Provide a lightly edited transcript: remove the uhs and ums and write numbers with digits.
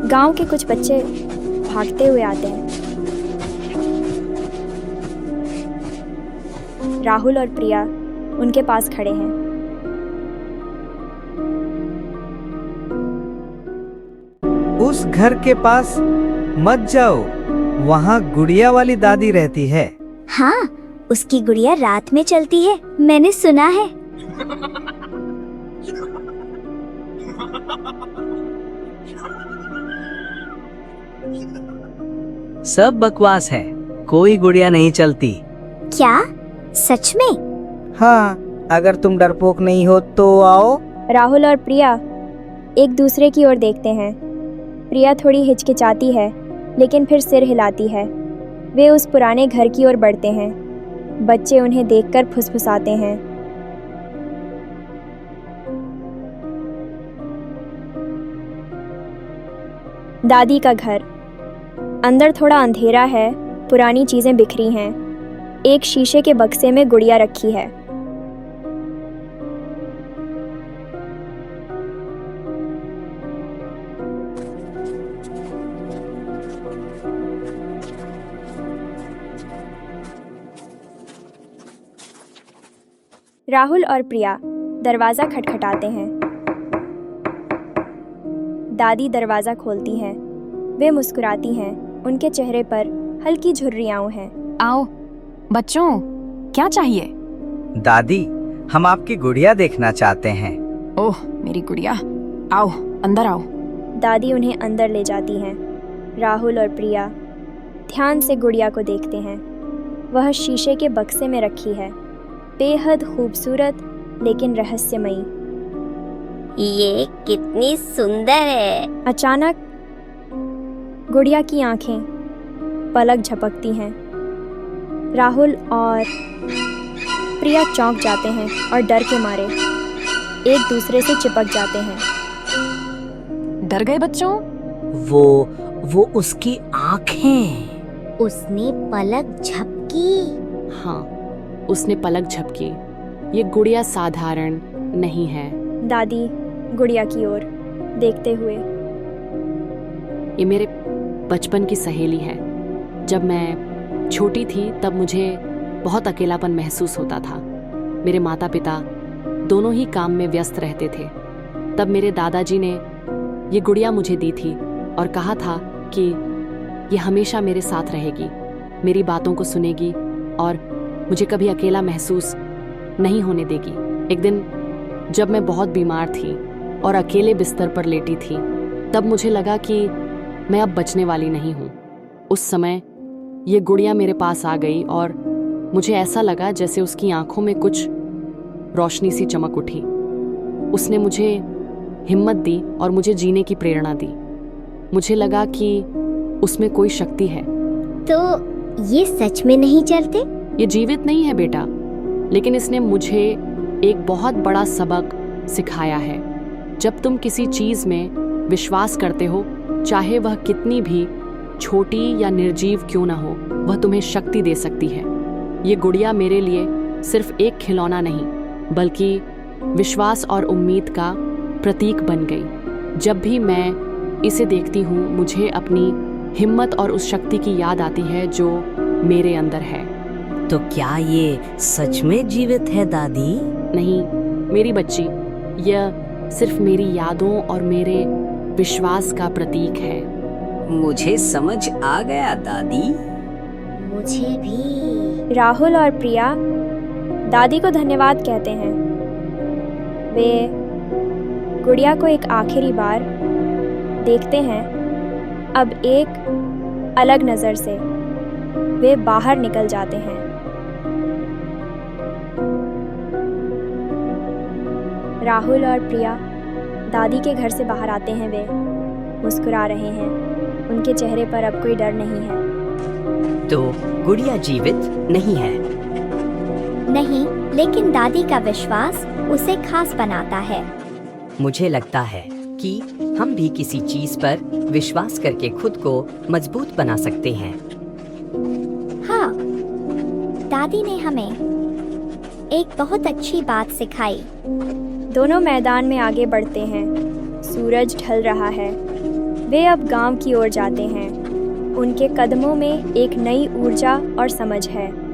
गांव के कुछ बच्चे भागते हुए आते हैं। राहुल और प्रिया उनके पास खड़े हैं। उस घर के पास मत जाओ, वहाँ गुड़िया वाली दादी रहती है। हाँ, उसकी गुड़िया रात में चलती है, मैंने सुना है। सब बकवास है, कोई गुड़िया नहीं चलती। क्या सच में? हाँ, अगर तुम डरपोक नहीं हो तो आओ। राहुल और प्रिया एक दूसरे की ओर देखते हैं। प्रिया थोड़ी हिचकिचाती है, लेकिन फिर सिर हिलाती है। वे उस पुराने घर की ओर बढ़ते हैं। बच्चे उन्हें देखकर फुसफुसाते हैं। दादी का घर। अंदर थोड़ा अंधेरा है, पुरानी चीजें बिखरी हैं। एक शीशे के बक्से में गुड़िया रखी है। राहुल और प्रिया दरवाजा खटखटाते हैं। दादी दरवाजा खोलती हैं। वे मुस्कुराती हैं। उनके चेहरे पर हल्की झुर्रियाँ हैं। आओ बच्चों, क्या चाहिए? दादी, हम आपकी गुड़िया देखना चाहते हैं। ओह मेरी गुड़िया, आओ अंदर आओ। दादी उन्हें अंदर ले जाती हैं। राहुल और प्रिया ध्यान से गुड़िया को देखते हैं। वह शीशे के बक्से में रखी है, बेहद खूबसूरत लेकिन रहस्यमयी। ये कितनी सुंदर है। अचानक गुड़िया की आंखें पलक झपकती हैं। राहुल और प्रिया चौंक जाते हैं और डर के मारे एक दूसरे से चिपक जाते हैं। डर गए बच्चों? वो उसकी आँखें। उसने पलक झपकी। हाँ, उसने पलक झपकी। ये गुड़िया साधारण नहीं है। दादी गुड़िया की ओर देखते हुए, ये मेरे बचपन की सहेली है। जब मैं छोटी थी तब मुझे बहुत अकेलापन महसूस होता था। मेरे माता पिता दोनों ही काम में व्यस्त रहते थे। तब मेरे दादाजी ने ये गुड़िया मुझे दी थी और कहा था कि ये हमेशा मेरे साथ रहेगी, मेरी बातों को सुनेगी और मुझे कभी अकेला महसूस नहीं होने देगी। एक दिन जब मैं बहुत बीमार थी और अकेले बिस्तर पर लेटी थी, तब मुझे लगा कि मैं अब बचने वाली नहीं हूँ। उस समय ये गुड़िया मेरे पास आ गई और मुझे ऐसा लगा जैसे उसकी आंखों में कुछ रोशनी सी चमक उठी। उसने मुझे हिम्मत दी और मुझे जीने की प्रेरणा दी। मुझे लगा कि उसमें कोई शक्ति है। तो ये सच में नहीं चलते? ये जीवित नहीं है बेटा, लेकिन इसने मुझे एक बहुत बड़ा सबक सिखाया है। जब तुम किसी चीज में विश्वास करते हो, चाहे वह कितनी भी छोटी या निर्जीव क्यों ना हो, वह तुम्हें शक्ति दे सकती है। ये गुड़िया मेरे लिए सिर्फ एक खिलौना नहीं, बल्कि विश्वास और उम्मीद का प्रतीक बन गई। जब भी मैं इसे देखती हूँ, मुझे अपनी हिम्मत और उस शक्ति की याद आती है जो मेरे अंदर है। तो क्या ये सच में जीवित है दादी? नहीं मेरी बच्ची, यह सिर्फ मेरी यादों और मेरे विश्वास का प्रतीक है। मुझे समझ आ गया दादी। मुझे भी। राहुल और प्रिया दादी को धन्यवाद कहते हैं। वे गुड़िया को एक आखिरी बार देखते हैं। अब एक अलग नज़र से वे बाहर निकल जाते हैं। राहुल और प्रिया दादी के घर से बाहर आते हैं। वे मुस्कुरा रहे हैं। उनके चेहरे पर अब कोई डर नहीं है, तो गुड़िया जीवित नहीं है। नहीं, लेकिन दादी का विश्वास उसे खास बनाता है। मुझे लगता है कि हम भी किसी चीज पर विश्वास करके खुद को मजबूत बना सकते हैं। हाँ, दादी ने हमें एक बहुत अच्छी बात सिखाई। दोनों मैदान में आगे बढ़ते हैं। सूरज ढल रहा है। वे अब गांव की ओर जाते हैं। उनके कदमों में एक नई ऊर्जा और समझ है।